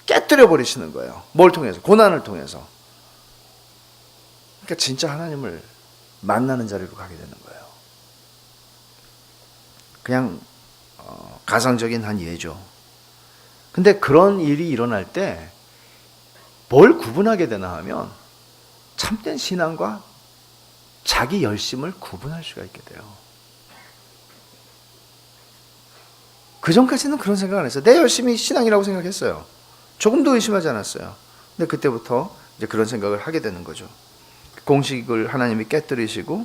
깨뜨려 버리시는 거예요. 뭘 통해서? 고난을 통해서. 그러니까 진짜 하나님을 만나는 자리로 가게 되는 거예요. 그냥 가상적인 한 예죠. 근데 그런 일이 일어날 때 뭘 구분하게 되나 하면 참된 신앙과 자기 열심을 구분할 수가 있게 돼요. 그 전까지는 그런 생각 안 했어요. 내 열심이 신앙이라고 생각했어요. 조금도 의심하지 않았어요. 근데 그때부터 이제 그런 생각을 하게 되는 거죠. 공식을 하나님이 깨뜨리시고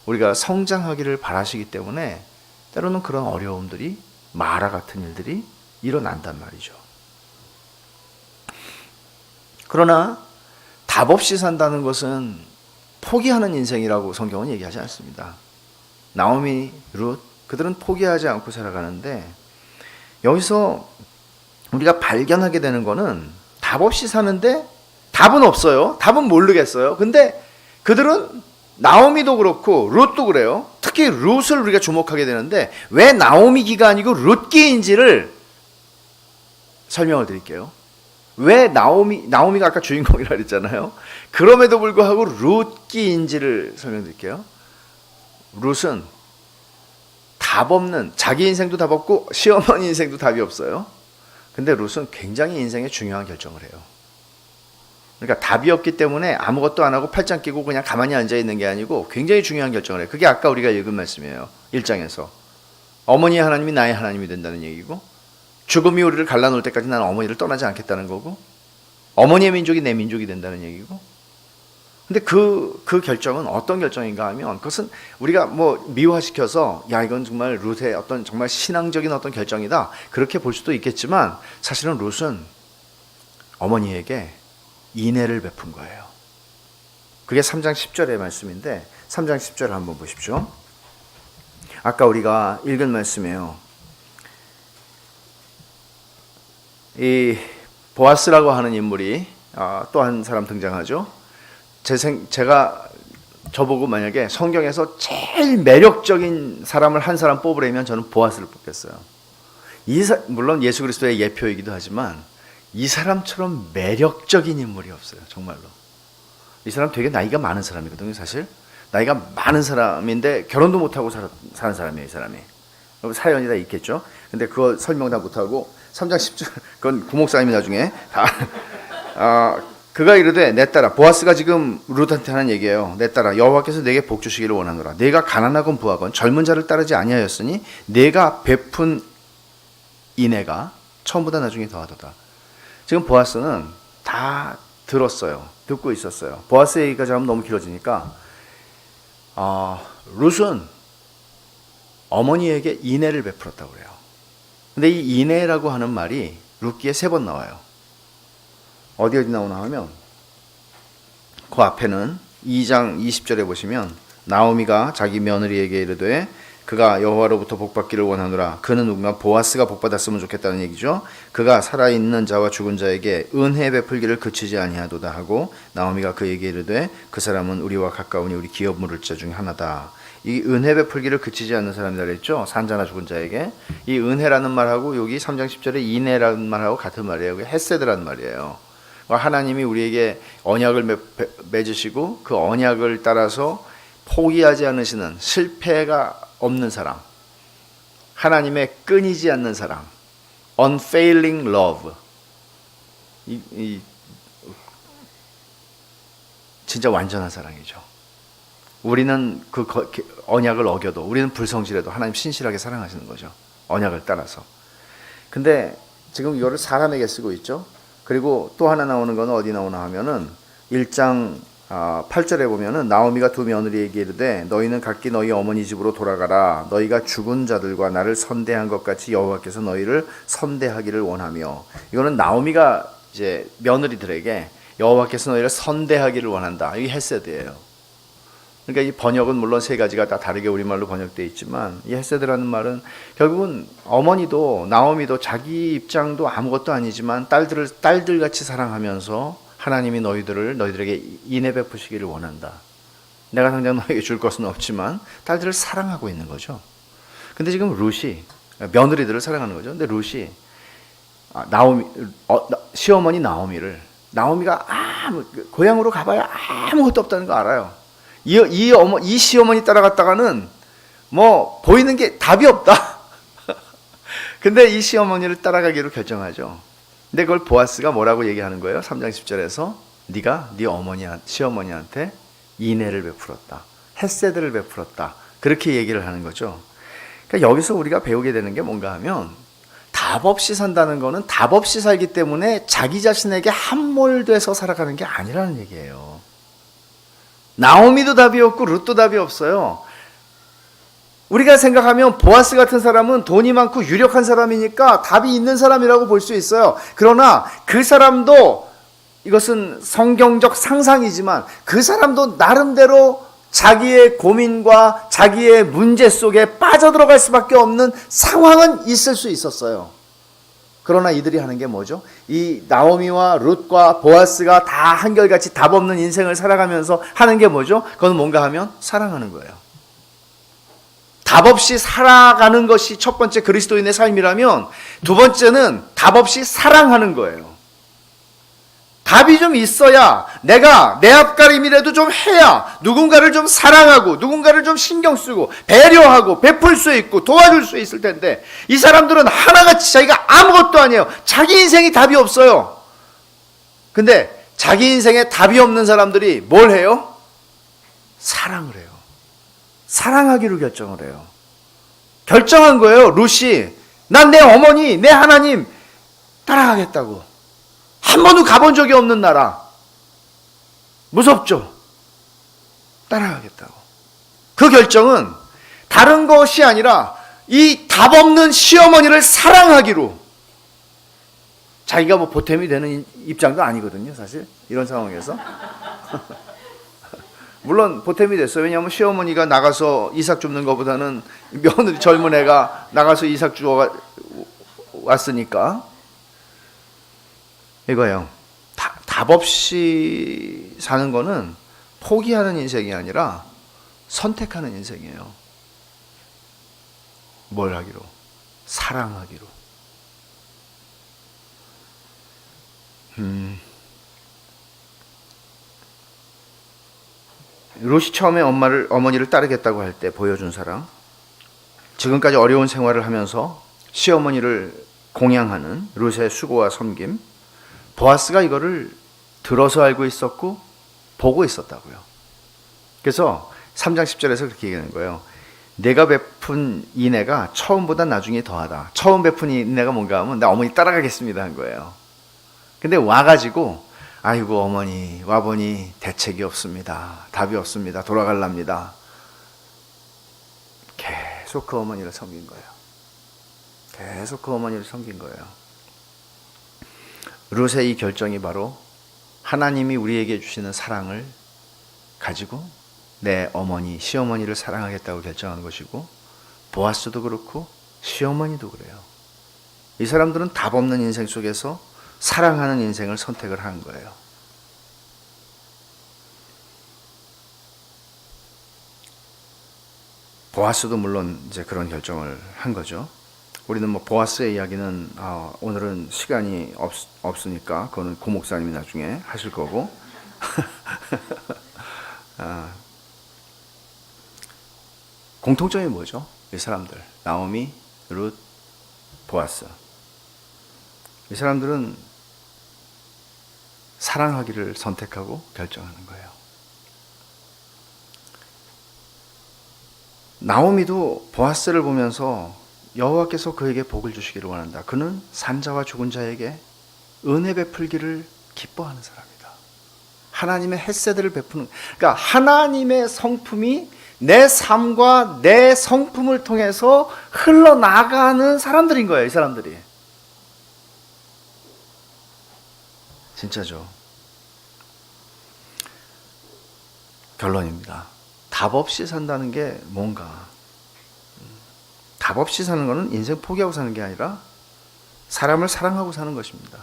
우리가 성장하기를 바라시기 때문에 때로는 그런 어려움들이, 마라 같은 일들이 일어난단 말이죠. 그러나 답 없이 산다는 것은 포기하는 인생이라고 성경은 얘기하지 않습니다. 나오미, 룻, 그들은 포기하지 않고 살아가는데 여기서 우리가 발견하게 되는 거는 답 없이 사는데 답은 없어요. 답은 모르겠어요. 근데 그들은 나오미도 그렇고 룻도 그래요. 특히 룻을 우리가 주목하게 되는데 왜 나오미기가 아니고 룻기인지를 설명을 드릴게요. 왜 나오미가 아까 주인공이라 그랬잖아요. 그럼에도 불구하고 룻기인지를 설명드릴게요. 룻은 답 없는, 자기 인생도 답 없고 시어머니 인생도 답이 없어요. 근데 룻은 굉장히 인생에 중요한 결정을 해요. 그러니까 답이 없기 때문에 아무것도 안 하고 팔짱 끼고 그냥 가만히 앉아 있는 게 아니고 굉장히 중요한 결정을 해요. 그게 아까 우리가 읽은 말씀이에요. 1장에서 어머니의 하나님이 나의 하나님이 된다는 얘기고, 죽음이 우리를 갈라놓을 때까지 나는 어머니를 떠나지 않겠다는 거고, 어머니의 민족이 내 민족이 된다는 얘기고. 근데 그 결정은 어떤 결정인가 하면, 그것은 우리가 뭐 미화시켜서 야 이건 정말 룻의 어떤 정말 신앙적인 어떤 결정이다 그렇게 볼 수도 있겠지만, 사실은 룻은 어머니에게 인애를 베푼 거예요. 그게 3장 10절의 말씀인데 3장 10절을 한번 보십시오. 아까 우리가 읽은 말씀이에요. 이 보아스라고 하는 인물이 또 한 사람 등장하죠. 제가 저보고 만약에 성경에서 제일 매력적인 사람을 한 사람 뽑으려면 저는 보아스를 뽑겠어요. 물론 예수 그리스도의 예표이기도 하지만 이 사람처럼 매력적인 인물이 없어요. 정말로. 이 사람 되게 나이가 많은 사람이거든요. 사실 나이가 많은 사람인데 결혼도 못하고 사는 사람이에요. 이 사람이. 사연이 다 있겠죠. 근데 그거 설명 다 못하고 3장 10절 그건 구목사님이 나중에 다 그가 이르되 내 딸아, 보아스가 지금 룻한테 하는 얘기예요. 내 딸아, 여호와께서 내게 복 주시기를 원하노라. 내가 가난하건 부하건 젊은 자를 따르지 아니하였으니 내가 베푼 인애가 처음보다 나중에 더하도다. 지금 보아스는 다 들었어요. 듣고 있었어요. 보아스 얘기까지 하면 너무 길어지니까 룻은 어머니에게 인애를 베풀었다고 그래요. 근데 이 인애라고 하는 말이 룻기에 3번 나와요. 어디 나오나 하면 그 앞에는 2장 20절에 보시면 나오미가 자기 며느리에게 이르되 그가 여호와로부터 복받기를 원하노라. 그는 누구나 보아스가 복받았으면 좋겠다는 얘기죠. 그가 살아있는 자와 죽은 자에게 은혜 베풀기를 그치지 아니하도다 하고 나오미가 그에게 이르되 그 사람은 우리와 가까우니 우리 기업 물을 자 중에 하나다. 이 은혜 베풀기를 그치지 않는 사람이라 그랬죠. 산자나 죽은 자에게. 이 은혜라는 말하고 여기 3장 10절에 인애라는 말하고 같은 말이에요. 헤세드라는 말이에요. 하나님이 우리에게 언약을 맺으시고 그 언약을 따라서 포기하지 않으시는, 실패가 없는 사랑, 하나님의 끊이지 않는 사랑, unfailing love. 진짜 완전한 사랑이죠. 우리는 그 언약을 어겨도, 우리는 불성실해도 하나님 신실하게 사랑하시는 거죠. 언약을 따라서. 근데 지금 이거를 사람에게 쓰고 있죠. 그리고 또 하나 나오는 건 어디 나오나 하면은 1장 8절에 보면은 나오미가 두 며느리에게 이르되 너희는 각기 너희 어머니 집으로 돌아가라. 너희가 죽은 자들과 나를 선대한 것 같이 여호와께서 너희를 선대하기를 원하며. 이거는 나오미가 이제 며느리들에게 여호와께서 너희를 선대하기를 원한다. 이게 헤세드예요. 그러니까 이 번역은 물론 3가지가 다 다르게 우리말로 번역되어 있지만 이 헤세드라는 말은 결국은 어머니도 나오미도 자기 입장도 아무것도 아니지만 딸들을 딸들같이 사랑하면서 하나님이 너희들에게 인애 베푸시기를 원한다. 내가 당장 너에게 줄 것은 없지만 딸들을 사랑하고 있는 거죠. 근데 지금 룻이 며느리들을 사랑하는 거죠. 근데 룻이 시어머니 나오미가 고향으로 가봐야 아무것도 없다는 거 알아요. 이 시어머니 따라갔다가는 뭐 보이는 게 답이 없다. 근데 이 시어머니를 따라가기로 결정하죠. 근데 그걸 보아스가 뭐라고 얘기하는 거예요? 3장 10절에서 네가 네 시어머니한테 인애를 베풀었다. 헤세드를 베풀었다. 그렇게 얘기를 하는 거죠. 그러니까 여기서 우리가 배우게 되는 게 뭔가 하면 답 없이 산다는 거는 답 없이 살기 때문에 자기 자신에게 함몰돼서 살아가는 게 아니라는 얘기예요. 나오미도 답이 없고 룻도 답이 없어요. 우리가 생각하면 보아스 같은 사람은 돈이 많고 유력한 사람이니까 답이 있는 사람이라고 볼 수 있어요. 그러나 그 사람도, 이것은 성경적 상상이지만 그 사람도 나름대로 자기의 고민과 자기의 문제 속에 빠져들어갈 수밖에 없는 상황은 있을 수 있었어요. 그러나 이들이 하는 게 뭐죠? 이 나오미와 룻과 보아스가 다 한결같이 답 없는 인생을 살아가면서 하는 게 뭐죠? 그건 뭔가 하면 사랑하는 거예요. 답 없이 살아가는 것이 첫 번째 그리스도인의 삶이라면 두 번째는 답 없이 사랑하는 거예요. 답이 좀 있어야 내가 내 앞가림이라도 좀 해야 누군가를 좀 사랑하고 누군가를 좀 신경 쓰고 배려하고 베풀 수 있고 도와줄 수 있을 텐데 이 사람들은 하나같이 자기가 아무것도 아니에요. 자기 인생이 답이 없어요. 근데 자기 인생에 답이 없는 사람들이 뭘 해요? 사랑을 해요. 사랑하기로 결정을 해요. 결정한 거예요. 룻이 난 내 어머니, 내 하나님 따라가겠다고. 한 번도 가본 적이 없는 나라. 무섭죠? 따라가겠다고. 그 결정은 다른 것이 아니라 이 답 없는 시어머니를 사랑하기로. 자기가 뭐 보탬이 되는 입장도 아니거든요, 사실. 이런 상황에서. 물론 보탬이 됐어요. 왜냐하면 시어머니가 나가서 이삭 줍는 것보다는 며느리 젊은 애가 나가서 이삭 주워 왔으니까. 이거예요. 답 없이 사는 거는 포기하는 인생이 아니라 선택하는 인생이에요. 뭘 하기로? 사랑하기로. 롯이 처음에 어머니를 따르겠다고 할 때 보여준 사랑, 지금까지 어려운 생활을 하면서 시어머니를 공양하는 롯의 수고와 섬김, 보아스가 이거를 들어서 알고 있었고 보고 있었다고요. 그래서 3장 10절에서 그렇게 얘기하는 거예요. 내가 베푼 인애가 처음보다 나중에 더하다. 처음 베푼 인애가 뭔가 하면 나 어머니 따라가겠습니다 한 거예요. 근데 와가지고 아이고 어머니 와보니 대책이 없습니다. 답이 없습니다. 돌아갈랍니다. 계속 그 어머니를 섬긴 거예요. 계속 그 어머니를 섬긴 거예요. 룻의 이 결정이 바로 하나님이 우리에게 주시는 사랑을 가지고 내 어머니, 시어머니를 사랑하겠다고 결정한 것이고, 보아스도 그렇고 시어머니도 그래요. 이 사람들은 답 없는 인생 속에서 사랑하는 인생을 선택을 한 거예요. 보아스도 물론 이제 그런 결정을 한 거죠. 우리는 뭐 보아스의 이야기는 오늘은 시간이 없으니까 그거는 고 목사님이 나중에 하실 거고 공통점이 뭐죠? 이 사람들 나오미, 룻, 보아스. 이 사람들은 사랑하기를 선택하고 결정하는 거예요. 나오미도 보아스를 보면서 여호와께서 그에게 복을 주시기를 원한다. 그는 산자와 죽은 자에게 은혜 베풀기를 기뻐하는 사람이다. 하나님의 햇새들을 베푸는, 그러니까 하나님의 성품이 내 삶과 내 성품을 통해서 흘러나가는 사람들인 거예요. 이 사람들이. 진짜죠. 결론입니다. 답 없이 산다는 게 뭔가, 답 없이 사는 것은 인생 포기하고 사는 게 아니라 사람을 사랑하고 사는 것입니다.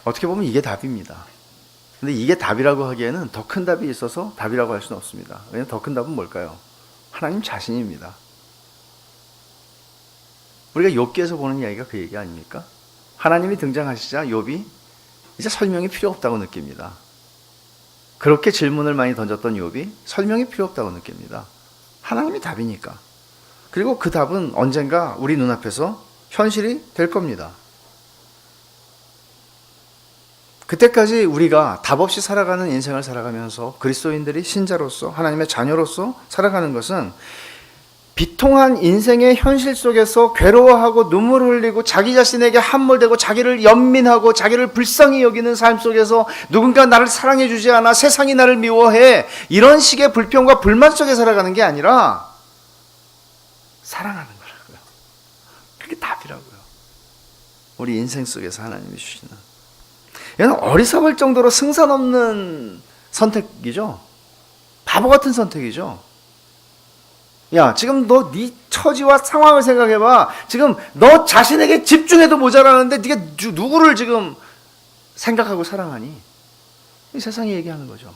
어떻게 보면 이게 답입니다. 근데 이게 답이라고 하기에는 더 큰 답이 있어서 답이라고 할 수는 없습니다. 왜냐하면 더 큰 답은 뭘까요? 하나님 자신입니다. 우리가 욥기에서 보는 이야기가 그 얘기 아닙니까? 하나님이 등장하시자 욥이 이제 설명이 필요 없다고 느낍니다. 그렇게 질문을 많이 던졌던 욥이 설명이 필요 없다고 느낍니다. 하나님이 답이니까. 그리고 그 답은 언젠가 우리 눈앞에서 현실이 될 겁니다. 그때까지 우리가 답 없이 살아가는 인생을 살아가면서 그리스도인들이 신자로서 하나님의 자녀로서 살아가는 것은 비통한 인생의 현실 속에서 괴로워하고 눈물을 흘리고 자기 자신에게 함몰되고 자기를 연민하고 자기를 불쌍히 여기는 삶 속에서 누군가 나를 사랑해 주지 않아 세상이 나를 미워해 이런 식의 불평과 불만 속에 살아가는 게 아니라 사랑하는 거라고요. 그게 답이라고요. 우리 인생 속에서 하나님이 주시는. 이건 어리석을 정도로 승산 없는 선택이죠. 바보 같은 선택이죠. 야, 지금 너 네 처지와 상황을 생각해봐. 지금 너 자신에게 집중해도 모자라는데 네가 누구를 지금 생각하고 사랑하니? 이 세상이 얘기하는 거죠.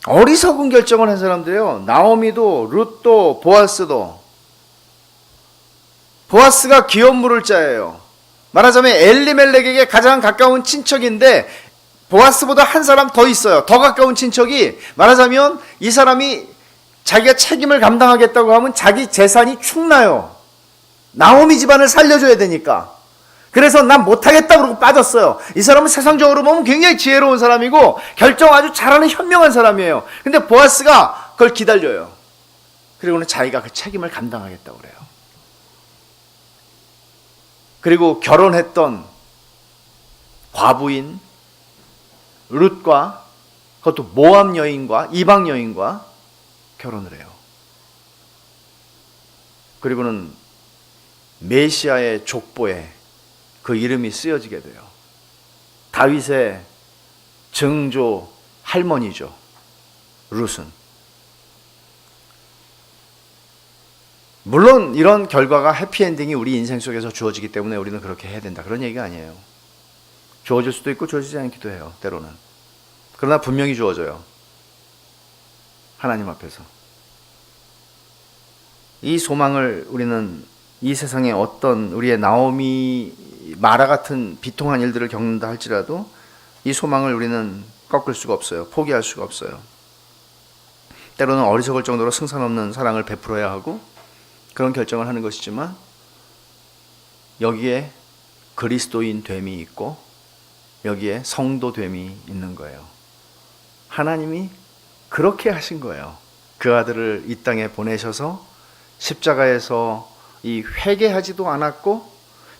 어리석은 결정을 한 사람들이에요. 나오미도 룻도 보아스도. 보아스가 기업 물을 자예요. 말하자면 엘리멜렉에게 가장 가까운 친척인데 보아스보다 한 사람 더 있어요. 더 가까운 친척이. 말하자면 이 사람이 자기가 책임을 감당하겠다고 하면 자기 재산이 축나요. 나오미 집안을 살려줘야 되니까. 그래서 난 못하겠다 그러고 빠졌어요. 이 사람은 세상적으로 보면 굉장히 지혜로운 사람이고 결정 아주 잘하는 현명한 사람이에요. 근데 보아스가 그걸 기다려요. 그리고는 자기가 그 책임을 감당하겠다고 그래요. 그리고 결혼했던 과부인 룻과 그것도 모압 여인과 이방 여인과 결혼을 해요. 그리고는 메시아의 족보에 그 이름이 쓰여지게 돼요. 다윗의 증조 할머니죠. 룻은. 물론 이런 결과가 해피엔딩이 우리 인생 속에서 주어지기 때문에 우리는 그렇게 해야 된다. 그런 얘기가 아니에요. 주어질 수도 있고 주어지지 않기도 해요. 때로는. 그러나 분명히 주어져요. 하나님 앞에서. 이 소망을 우리는 이 세상에 어떤 우리의 나오미 마라 같은 비통한 일들을 겪는다 할지라도 이 소망을 우리는 꺾을 수가 없어요. 포기할 수가 없어요. 때로는 어리석을 정도로 승산 없는 사랑을 베풀어야 하고 그런 결정을 하는 것이지만 여기에 그리스도인 됨이 있고 여기에 성도됨이 있는 거예요. 하나님이 그렇게 하신 거예요. 그 아들을 이 땅에 보내셔서 십자가에서 이 회개하지도 않았고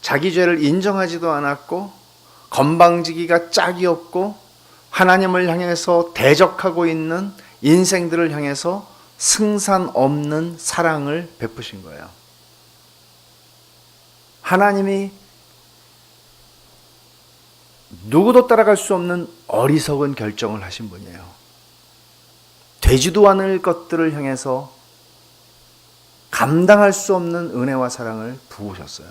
자기 죄를 인정하지도 않았고 건방지기가 짝이 없고 하나님을 향해서 대적하고 있는 인생들을 향해서 승산 없는 사랑을 베푸신 거예요. 하나님이 누구도 따라갈 수 없는 어리석은 결정을 하신 분이에요. 되지도 않을 것들을 향해서 감당할 수 없는 은혜와 사랑을 부으셨어요.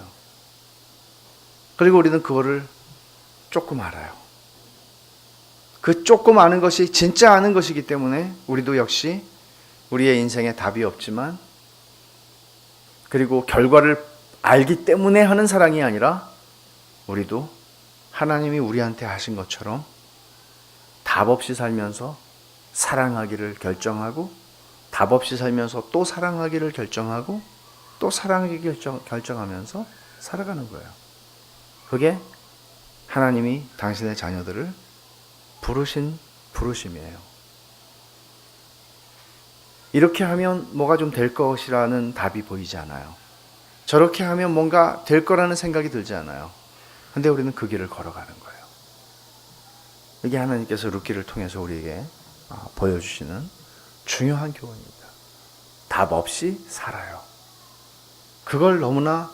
그리고 우리는 그거를 조금 알아요. 그 조금 아는 것이 진짜 아는 것이기 때문에 우리도 역시 우리의 인생에 답이 없지만 그리고 결과를 알기 때문에 하는 사랑이 아니라 우리도 하나님이 우리한테 하신 것처럼 답 없이 살면서 사랑하기를 결정하고 답 없이 살면서 또 사랑하기를 결정하고 또 사랑하기 결정하면서 살아가는 거예요. 그게 하나님이 당신의 자녀들을 부르신 부르심이에요. 이렇게 하면 뭐가 좀 될 것이라는 답이 보이지 않아요. 저렇게 하면 뭔가 될 거라는 생각이 들지 않아요. 근데 우리는 그 길을 걸어가는 거예요. 이게 하나님께서 룻기를 통해서 우리에게 보여주시는 중요한 교훈입니다. 답 없이 살아요. 그걸 너무나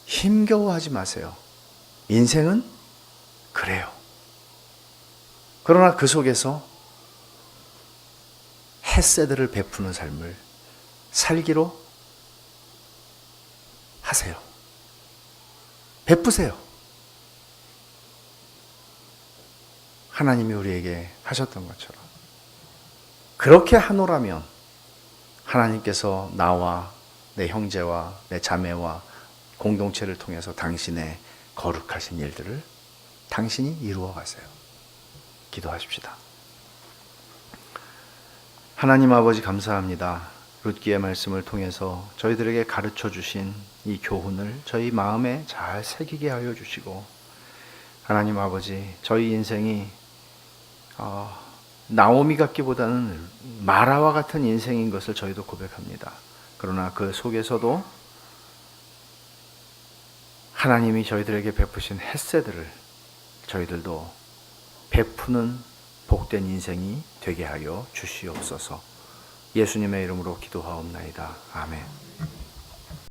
힘겨워하지 마세요. 인생은 그래요. 그러나 그 속에서 햇새들을 베푸는 삶을 살기로 하세요. 베푸세요. 하나님이 우리에게 하셨던 것처럼. 그렇게 하노라면 하나님께서 나와 내 형제와 내 자매와 공동체를 통해서 당신의 거룩하신 일들을 당신이 이루어 가세요. 기도하십시다. 하나님 아버지 감사합니다. 룻기의 말씀을 통해서 저희들에게 가르쳐 주신 이 교훈을 저희 마음에 잘 새기게 하여 주시고 하나님 아버지 저희 인생이 나오미 같기보다는 마라와 같은 인생인 것을 저희도 고백합니다. 그러나 그 속에서도 하나님이 저희들에게 베푸신 햇새들을 저희들도 베푸는 복된 인생이 되게 하여 주시옵소서. 예수님의 이름으로 기도하옵나이다. 아멘.